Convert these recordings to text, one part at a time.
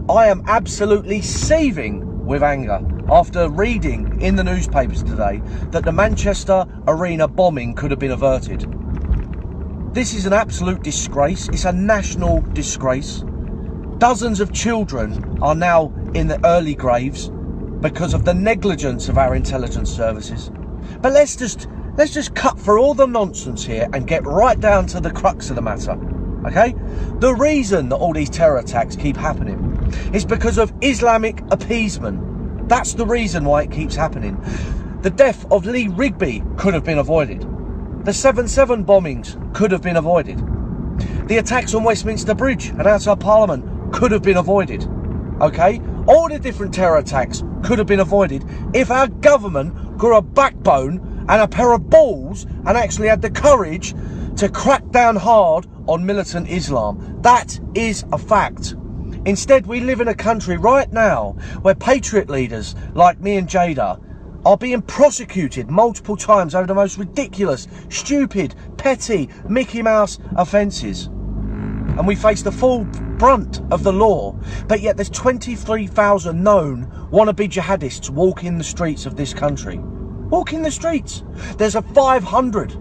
I am absolutely seething with anger after reading in the newspapers today that the Manchester Arena bombing could have been averted. This is an absolute disgrace. It's a national disgrace. Dozens of children are now in the early graves because of the negligence of our intelligence services. But let's just cut through all the nonsense here and get right down to the crux of the matter. Okay? The reason that all these terror attacks keep happening is because of Islamic appeasement. That's the reason why it keeps happening. The death of Lee Rigby could have been avoided. The 7/7 bombings could have been avoided. The attacks on Westminster Bridge and outside Parliament could have been avoided. Okay? All the different terror attacks could have been avoided if our government grew a backbone and a pair of balls and actually had the courage to crack down hard on militant Islam. That is a fact. Instead, we live in a country right now where patriot leaders like me and Jada are being prosecuted multiple times over the most ridiculous, stupid, petty, Mickey Mouse offences. And we face the full brunt of the law. But yet there's 23,000 known wannabe jihadists walking the streets of this country. Walking the streets. There's a 500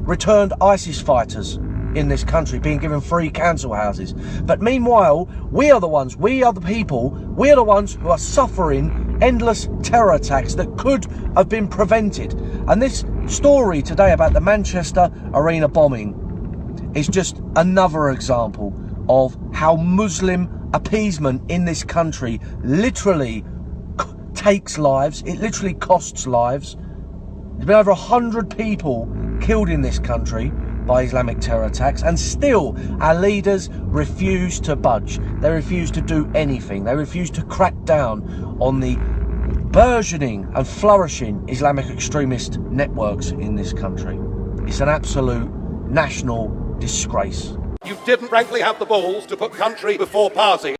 returned ISIS fighters in this country being given free council houses. But meanwhile, we are the ones who are suffering endless terror attacks that could have been prevented. And this story today about the Manchester Arena bombing is just another example of how Muslim appeasement in this country literally takes lives. It literally costs lives. There's been over 100 people killed in this country by Islamic terror attacks, and still our leaders refuse to budge. They refuse to do anything. They refuse to crack down on the burgeoning and flourishing Islamic extremist networks in this country. It's an absolute national disgrace. You didn't frankly have the balls to put country before party.